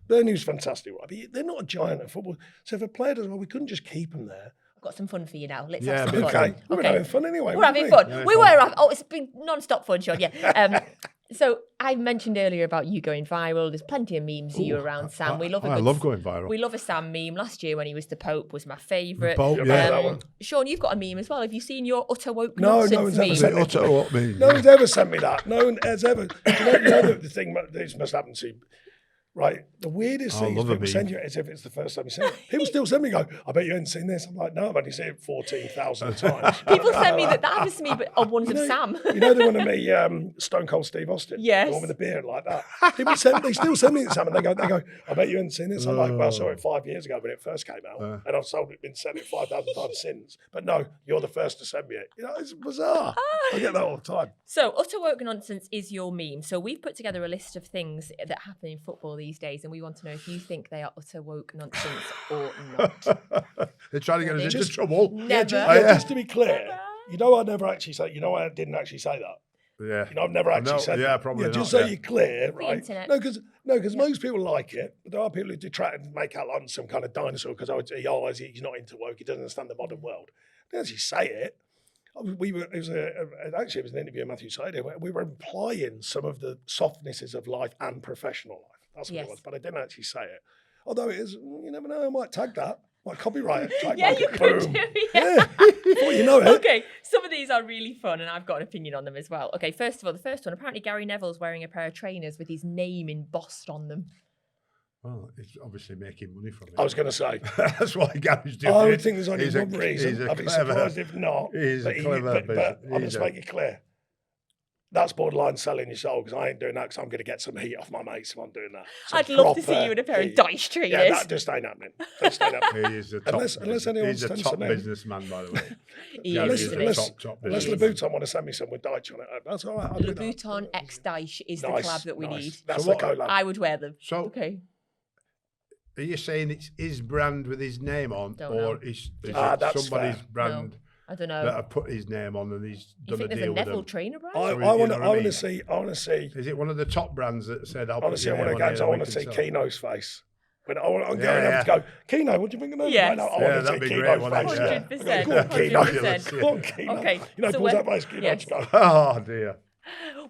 Burnley was fantastic, right? But they're not a giant at football. So if a player does well, we couldn't just keep them there. I've got some fun for you now. Let's have some fun. Okay. We're having fun anyway. We're having fun. It's been non-stop fun, Sean, yeah. So I mentioned earlier about you going viral. There's plenty of memes of you around, Sam. I love going viral. We love a Sam meme. Last year when he was the Pope was my favourite. That one. Sean, you've got a meme as well. Have you seen your utter woke nonsense meme? No one's ever sent me that. No one has ever. The thing this must happen to you. Right, the weirdest thing is people send you it as if it's the first time you see it. People still send me, I bet you haven't seen this. I'm like, no, I've only seen it 14,000 times. People send me that happens to me, but on ones of Sam. You know the one of me, Stone Cold Steve Austin? Yes. The one with the beard like that. They still send me Sam, and they go, I bet you haven't seen this. I'm like, well, I saw it 5 years ago when it first came out, and I've been sent it 5,000 times since. But no, you're the first to send me it. It's bizarre. I get that all the time. So, utter woke nonsense is your meme. So we've put together a list of things that happen in football these these days, and we want to know if you think they are utter woke nonsense or not. They're trying to get us into Just trouble. Never. Just to be clear, I didn't actually say that. Yeah. I've never actually said that. Yeah, probably Just not, so you're clear, right? internet. No, because most people like it, but there are people who detract and make out like I'm some kind of dinosaur because he's not into woke, he doesn't understand the modern world. They actually say it. It was an interview with Matthew Sader where we were implying some of the softnesses of life and professional life. That's what it was, but I didn't actually say it. Although it is, you never know, I might tag that. Might copyright it. Yeah, you could do. Yeah. Well, you know it. Okay, some of these are really fun, and I've got an opinion on them as well. Okay, first of all, the first one, apparently Gary Neville's wearing a pair of trainers with his name embossed on them. Well, it's obviously making money from it. I was going to say. That's why Gary's doing it. I would think there's only one reason. I'd be surprised if not. He's a clever but I'll just make it clear. That's borderline selling your soul, because I ain't doing that because I'm going to get some heat off my mates if I'm doing that. I'd love to see you in a pair of Dyche trainers. Yeah, that just ain't happening. He is a top, unless anyone he's a top businessman, by the way. He Gary is, top unless Louboutin want to send me some with Dyche on it, that's all right. Louboutin X Dyche is the collab that we need. That's the collab. I would wear them. So, okay. Are you saying it's his brand with his name on, or is it somebody's brand? No, I don't know. That have put his name on and he's done a deal with them. You think there's a Neville trainer brand? I want to see. Is it one of the top brands that said, "I'll put your I name on here"? I want to see Keno's face. When I'm going to go, Keno, what do you think of that? Yes. That'd be great. 100%. Go on, Keno. 100%. Go on, Keno. Okay. Pulls that face, Keno. Go. Oh dear.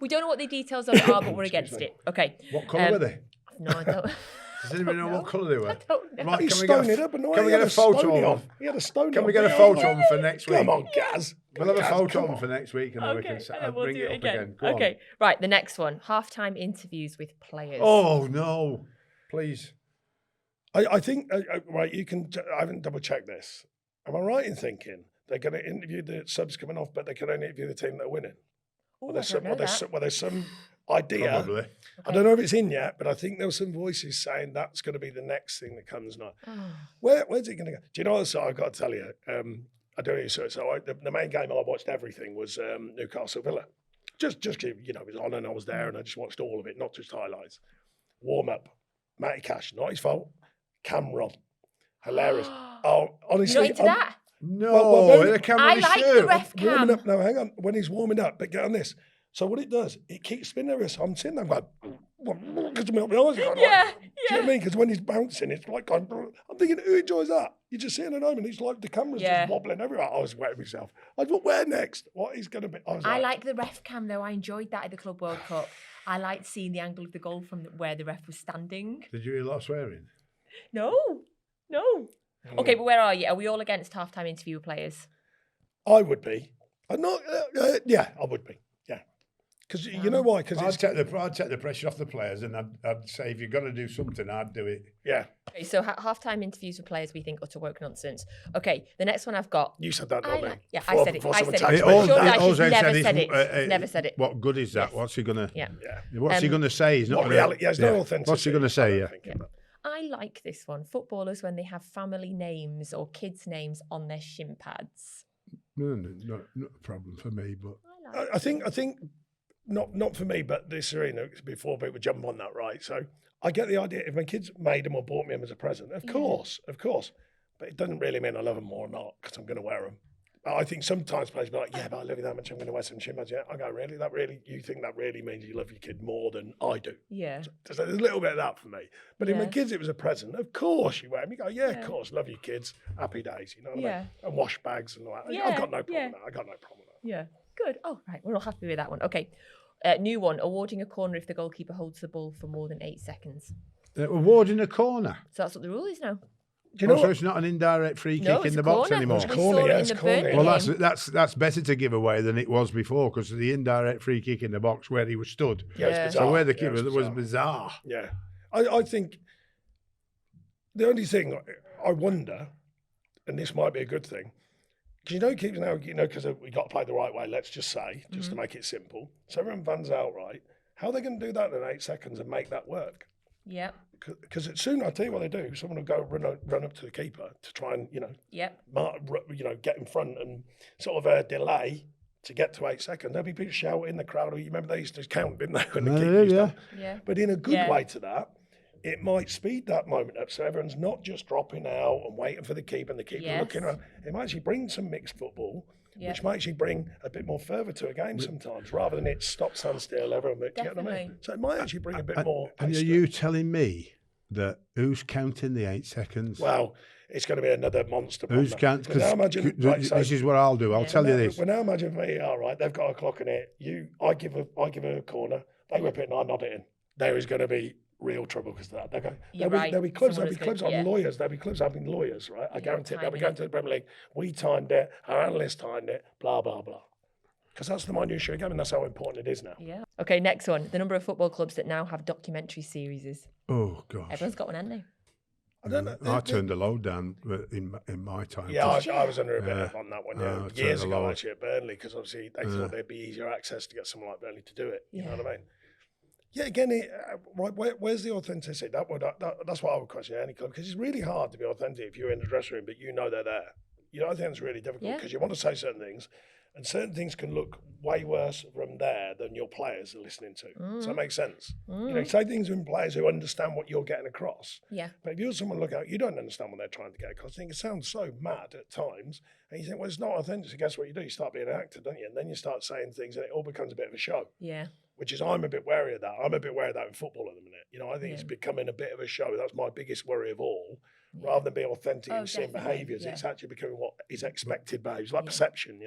We don't know what the details of it are, but we're against it. Okay. What colour were they? No, I don't. Does anybody know what colour they were? I don't know. Right, He's stoned it up, but can we get a photo of them? He had a stone. Can we get a photo of them for next week? Come on, Gaz. We'll have a photo of them for next week, and then we can we'll bring do it up again. Go Okay, right. The next one: halftime interviews with players. Oh no, please. I think right. You can. I haven't double checked this. Am I right in thinking they're going to interview the subs coming off, but they can only interview the team that are winning? Ooh, There's some idea. Probably. Okay. I don't know if it's in yet, but I think there were some voices saying that's going to be the next thing that comes now. Oh. Where's it going to go? Do you know what? So I've got to tell you. I don't know. So the main game I watched everything was Newcastle Villa. Just it was on and I was there and I just watched all of it, not just highlights. Warm up, Matty Cash, not his fault. Cameron, hilarious. Oh, honestly, You're not into that? No, I like the ref cam. Warming up, no, hang on. When he's warming up, but get on this. So what it does, it keeps spinning there. So I'm sitting there going, because my eyes are going, Yeah, do you know what I mean? Because when he's bouncing, it's like going, I'm thinking, who enjoys that? You're just sitting at home and it's like the camera's just wobbling everywhere. I was wetting myself. I thought, where next? What is going to be? I like the ref cam though. I enjoyed that at the Club World Cup. I liked seeing the angle of the goal from where the ref was standing. Did you hear a lot of swearing? No. Okay, but where are you? Are we all against halftime interview with players? I would be. I'm not. Yeah, I would be. Yeah, because you know why? Because I'd take the pressure off the players, and I'd say if you're going to do something, I'd do it. Yeah. Okay, so halftime interviews with players we think utter woke nonsense. Okay, the next one I've got. You said that, not me. Yeah, I said it. Sean Dyche never said it. What good is that? Yes. What's he gonna? Yeah. What's he gonna say? He's not gonna. Reality. There's no authenticity. What's he gonna say? Yeah. I like this one. Footballers when they have family names or kids' names on their shin pads. No, not a problem for me, but I think not for me, but this arena before people jump on that, right? So I get the idea. If my kids made them or bought me them as a present, of course, but it doesn't really mean I love them more or not because I'm going to wear them. I think sometimes players be like, yeah, but I love you that much, I'm going to wear some shin pads. Yeah, I go, really? You think that really means you love your kid more than I do? Yeah. So there's a little bit of that for me. But in my kids, it was a present. Of course you wear them. You go, yeah, of course, love your kids. Happy days, you know what I mean? And wash bags and all that. I've got no problem with that. Yeah, good. Oh, right, we're all happy with that one. Okay, new one, awarding a corner if the goalkeeper holds the ball for more than 8 seconds. Awarding a corner? So that's what the rule is now. Do you know so it's not an indirect free kick in the box anymore. It's corner, yeah, it's corner. Well, that's better to give away than it was before because the indirect free kick in the box where he was stood. Yeah, it's bizarre. So where the keeper was bizarre. Yeah, I think the only thing I wonder, and this might be a good thing, because keeps now, because we got to play the right way. Let's just say, just to make it simple. So everyone vans out right. How are they going to do that in 8 seconds and make that work? Yeah. Because soon I'll tell you what they do. Someone will go run up to the keeper to try and get in front and sort of delay to get to 8 seconds. There'll be people shouting in the crowd. You remember they used to count, didn't they? When the keeper used to. Yeah. But in a good way to that it might speed that moment up so everyone's not just dropping out and waiting for the keeper and the keeper looking around. It might actually bring some mixed football, which might actually bring a bit more further to a game sometimes, rather than it stop, stand still, everyone. Do you get what I mean? So it might actually bring a bit more. And are you telling me that who's counting the 8 seconds? Well, it's going to be another monster. Who's counting? Because this is what I'll do. I'll tell you this. Well, now imagine VAR, right? They've got a clock in it. I give a corner. They whip it and I nod it in. There is going to be real trouble because of that. There'll be clubs. I'm lawyers. There'll be clubs having lawyers, right? I guarantee they'll be going to the Premier League. We timed it. Our analysts timed it. Blah blah blah. Because that's the minutiae of the game, and that's how important it is now. Yeah. Okay, next one. The number of football clubs that now have documentary series. Oh gosh. Everyone's got one, haven't they? I don't know. I turned the load down in my time. Yeah, I was under a bit on that one years ago actually at Burnley, because obviously they thought there'd be easier access to get someone like Burnley to do it. You know what I mean? Yeah, again, where's the authenticity? That's what I would question any club, because it's really hard to be authentic if you're in the dressing room but you know they're there. I think it's really difficult because you want to say certain things, and certain things can look way worse from there than your players are listening to. Does that make sense? Say things from players who understand what you're getting across. Yeah. But if you're someone look out, you don't understand what they're trying to get across. I think it sounds so mad at times, and you think, well, it's not authentic. So guess what you do? You start being an actor, don't you? And then you start saying things, and it all becomes a bit of a show. Yeah. Which is, I'm a bit wary of that. I'm a bit wary of that in football at the minute. I think it's becoming a bit of a show. That's my biggest worry of all. Rather than being authentic and seeing behaviours, it's actually becoming what is expected behaviours, like perception,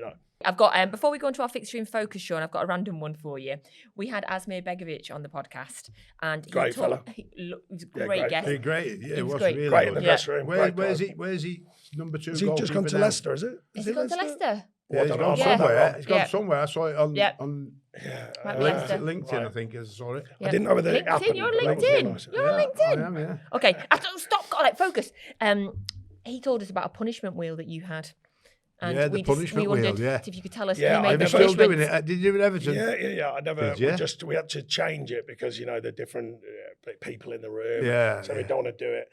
I've got, before we go into our fixture in focus, Sean, I've got a random one for you. We had Asmir Begovic on the podcast, and great fella. He was a great guest. Great, yeah, it was great. Really great in the dressing room. Where's he? Number 2. Has he just gone to Leicester? Is it? Has he gone to Leicester? Yeah, he's gone somewhere. He's gone somewhere. I saw it on LinkedIn, I think. I saw it. I didn't know whether it happened. You're on LinkedIn. You're on LinkedIn. I am, yeah. Okay, stop. Focus. He told us about a punishment wheel that you had. And the punishment wheel, if you could tell us. Yeah, I'm still doing it. Did you do it in Everton? Yeah. I never. We had to change it because the different people in the room. So we don't want to do it.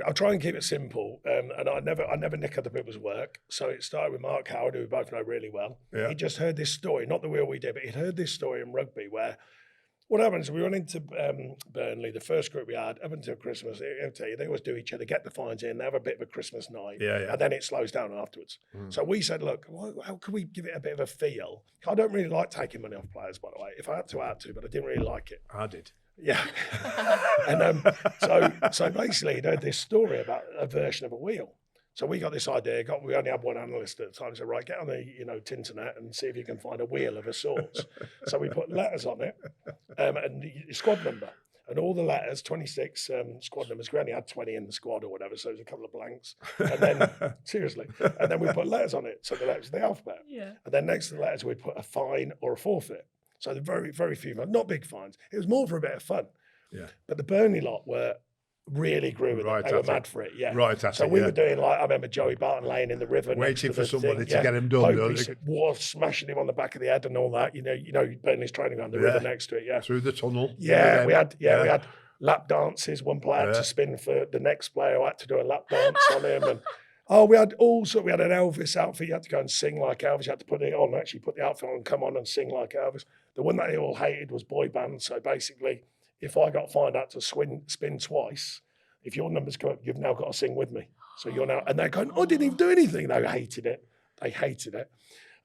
I'll try and keep it simple, and I never nick other people's work. So it started with Mark Howard, who we both know really well. Yeah. He just heard this story, not the wheel we did, but he'd heard this story in rugby where what happens, we went into Burnley, the first group we had, up until Christmas, I'll tell you, they always do each other, get the fines in, they have a bit of a Christmas night, and then it slows down afterwards. So we said, look, how can we give it a bit of a feel? I don't really like taking money off players, by the way. If I had to, but I didn't really like it. I did. Yeah. And so basically, he'd heard this story about a version of a wheel. So we got this idea. We only had one analyst at the time. So right, get on the Tinternet and see if you can find a wheel of a sort. So we put letters on it and the squad number and all the letters, 26 squad numbers. We only had 20 in the squad or whatever, so it was a couple of blanks. And then seriously, and then we put letters on it. So the letters of the alphabet. Yeah. And then next to the letters, we'd put a fine or a forfeit. So the very, very few, not big fines. It was more for a bit of fun. Yeah. But the Burnley lot really grew with it. They were mad for it. Yeah. Right. So we were doing I remember Joey Barton laying in the river, waiting for somebody to get him done. Smashing him on the back of the head and all that. Burnley's training around the river next to it. Yeah. Through the tunnel. Yeah. We had lap dances. One player had to spin for the next player who had to do a lap dance on him and. We had an Elvis outfit. You had to go and sing like Elvis. You had to put it on, actually put the outfit on and come on and sing like Elvis. The one that they all hated was boy band. So basically, if I got fined out to spin twice, if your numbers go up, you've now got to sing with me. So you're now, and they're going, I didn't even do anything. They hated it.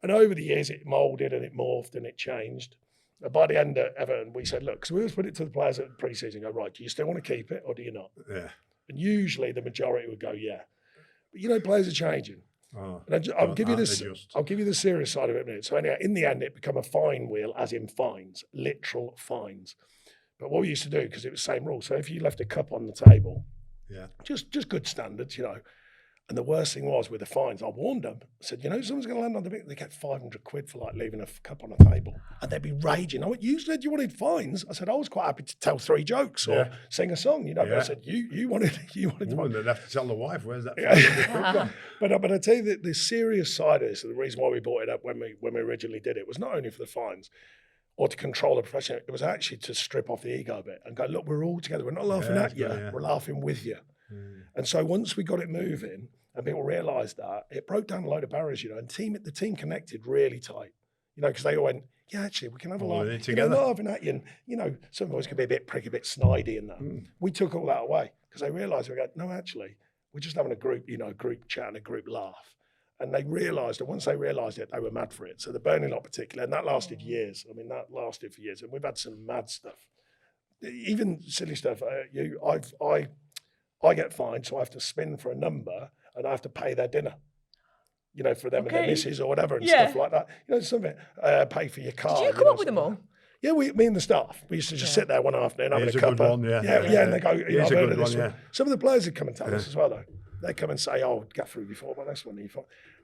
And over the years, it moulded and it morphed and it changed. And by the end of Everton, we said, look, because we always put it to the players at the pre-season, go, right, do you still want to keep it or do you not? Yeah. And usually the majority would go, yeah. But players are changing. I'll give you the serious side of it in a minute. So anyway, in the end, it became a fine wheel, as in fines, literal fines. But what we used to do, because it was the same rule, so if you left a cup on the table, just good standards, And the worst thing was with the fines, I warned them. I said, someone's going to land on the bit. They get 500 quid for leaving a cup on a table. And they'd be raging. I went, you said you wanted fines. I said, I was quite happy to tell 3 jokes or sing a song, But I said, you wanted fines. They'd have to tell the wife, where's that 500 quid? But I tell you that the serious side of this, the reason why we brought it up when we originally did it, was not only for the fines or to control the profession, it was actually to strip off the ego a bit and go, look, we're all together. We're not laughing at you. We're laughing with you. And so once we got it moving, and people realised that, it broke down a load of barriers, and the team connected really tight. because they all went, yeah, actually, we can have a All laugh. in it together. Not having at you. And, some boys can be a bit pricky, a bit snidey and that. We took all that away because they realised, no, actually, we're just having a group, group chat and a group laugh. And they realised, and once they realised it, they were mad for it. So the Burnley lot particularly, and that lasted years. I mean, that lasted for years. And we've had some mad stuff. Even silly stuff. I get fined, so I have to spin for a number and I have to pay their dinner. For them and their missus or whatever and stuff like that. Something, pay for your car. Did you come up with them all? Yeah, me and the staff. We used to just sit there one afternoon having a good cuppa. one, yeah. And they go, I've heard of this one. Some of the players would come and tell us as well, though. They come and say, got through before, but this one,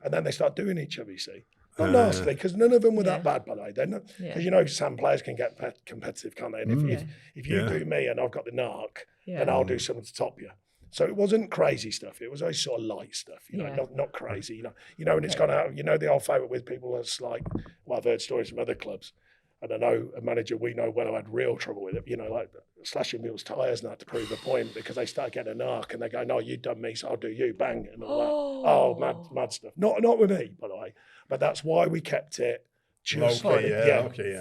and then they start doing each other, you see. Not nasty, because none of them were that bad, by the way. Because, some players can get competitive, can't they? And if you do me and I've got the narc, then I'll do something to top you. So it wasn't crazy stuff. It was always sort of light stuff, not crazy, and it's gone out, the old favourite with people that's like, I've heard stories from other clubs. And I know a manager we know well who had real trouble with it, like slashing people's tyres and that to prove a point because they start getting a narc and they go, no, you've done me, so I'll do you, bang, and all that. Oh, mad stuff. Not with me, by the way, but that's why we kept it just fun.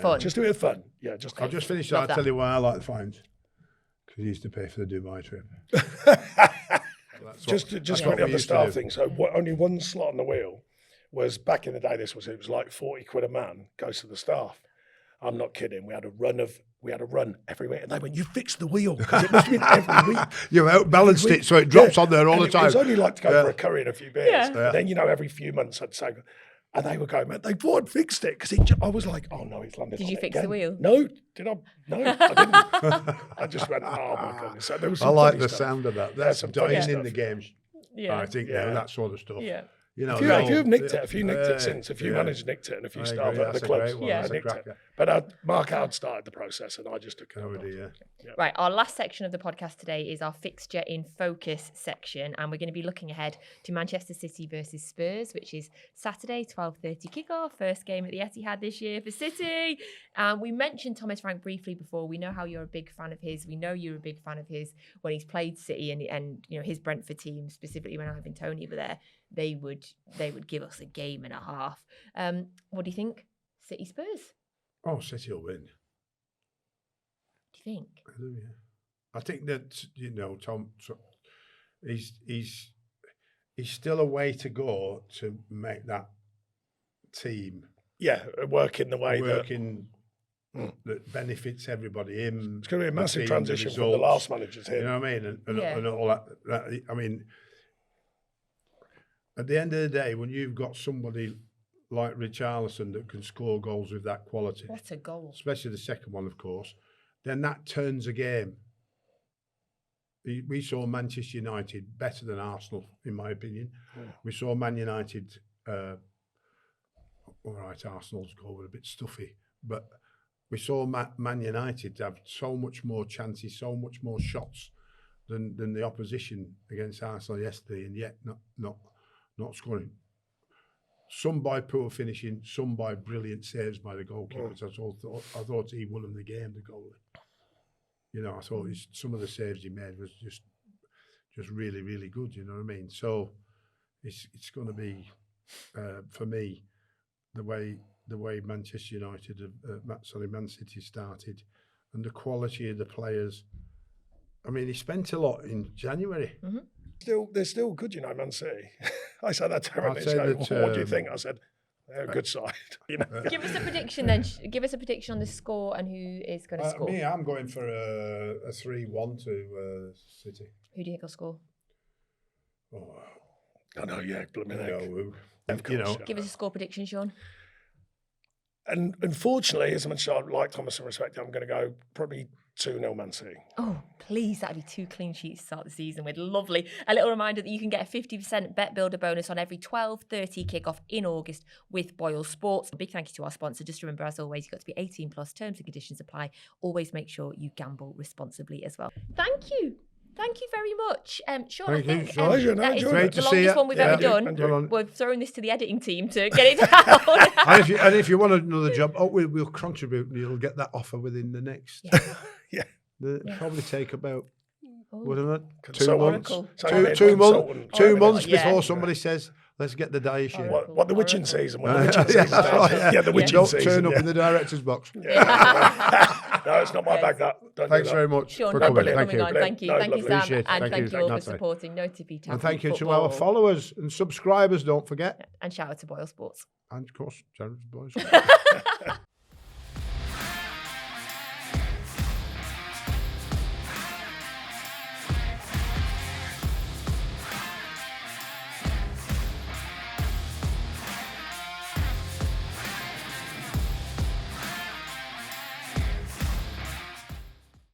Fun. Just do it fun. Yeah, I'll just finish that. I'll tell you why I like the fines. Because he used to pay for the Dubai trip. just running up the staff thing. So only one slot on the wheel was, back in the day, it was like 40 quid a man goes to the staff. I'm not kidding. We had a run everywhere, and they went, "You fixed the wheel," because it must have been every week. You outbalanced it, so it drops on there all the time. It was only like to go for a curry and a few beers. Yeah. Then every few months I'd say, and they were going, "Man, they thought I'd fixed it," because I was like, "Oh no, it's landed." Did you fix the wheel? No, did I? No, I didn't. I just went, "Oh my goodness!" So there was some I like the stuff. sound of that. That's dying in the games. Yeah. I think that sort of stuff. Yeah. If you've nicked it, since, a few managers nicked it, and a few staff at the clubs nicked it. But Mark Howard started the process, and I just took it over. Right, our last section of the podcast today is our Fixture in Focus section, and we're going to be looking ahead to Manchester City versus Spurs, which is Saturday, 12:30 kickoff, first game at the Etihad this year for City. We mentioned Thomas Frank briefly before. We know how you're a big fan of his. We know you're a big fan of his when he's played City and his Brentford team, specifically when Ivan Toney were there. They would give us a game and a half. What do you think? City Spurs? Oh, City will win. Do you think? I do, yeah. I think that Tom, he's still a way to go to make that team. Yeah, work in the way that benefits everybody. Him. It's going to be a massive transition from the last managers here. You know what I mean? And all that. I mean, at the end of the day, when you've got somebody like Richarlison that can score goals with that quality, what a goal! Especially the second one, of course, then that turns a game. We saw Manchester United better than Arsenal, in my opinion. We saw Man United. All right, Arsenal's goal was a bit stuffy, but we saw Man United have so much more chances, so much more shots than the opposition against Arsenal yesterday, and yet not scoring. Some by poor finishing, some by brilliant saves by the goalkeepers. I thought he won them the game, the goalie. I thought some of the saves he made was just really, really good. You know what I mean? So it's going to be for me the way Manchester United, Man City started, and the quality of the players. I mean, he spent a lot in January. Mm-hmm. They're still good, Man City. I said that to everyone. What do you think? I said, they're a good side. Give us a prediction then. Give us a prediction on the score and who is going to score. I'm going for a 3-1 to City. Who do you think will score? Oh, I know, yeah. Give us a score prediction, Sean. And unfortunately, as much as I like Thomas and respect him, I'm going to go probably 2-0 Man City. Oh, please, that'd be 2 clean sheets to start the season with. Lovely. A little reminder that you can get a 50% bet builder bonus on every 12:30 kickoff in August with BOYLE Sports. A big thank you to our sponsor. Just remember, as always, you've got to be 18 plus. Terms and conditions apply. Always make sure you gamble responsibly as well. Thank you. Thank you very much. Sean, I think that is the longest one we've ever done. We're throwing this to the editing team to get it down. and if you want another job, we'll contribute. You'll get that offer within the next. Yeah. Probably take about, what is it? 2 months. 2 months before somebody says, Let's get the Dyche in. What the witching season? When the witching Yeah, season that's starts. right, Yeah, the witching Don't season. turn up yeah. in the director's box. No, it's not my bag. That. Don't Thanks do that. very much Sean, for thank coming. you for Thank coming you. on. Thank you. No, Thank you, lovely. Sam. Appreciate it. And Thank thank you, you all for Natalie. supporting No Tippy Tappy And thank you to Football. our followers and subscribers, don't forget. And shout out to BOYLE Sports. And of course, Jared's boys.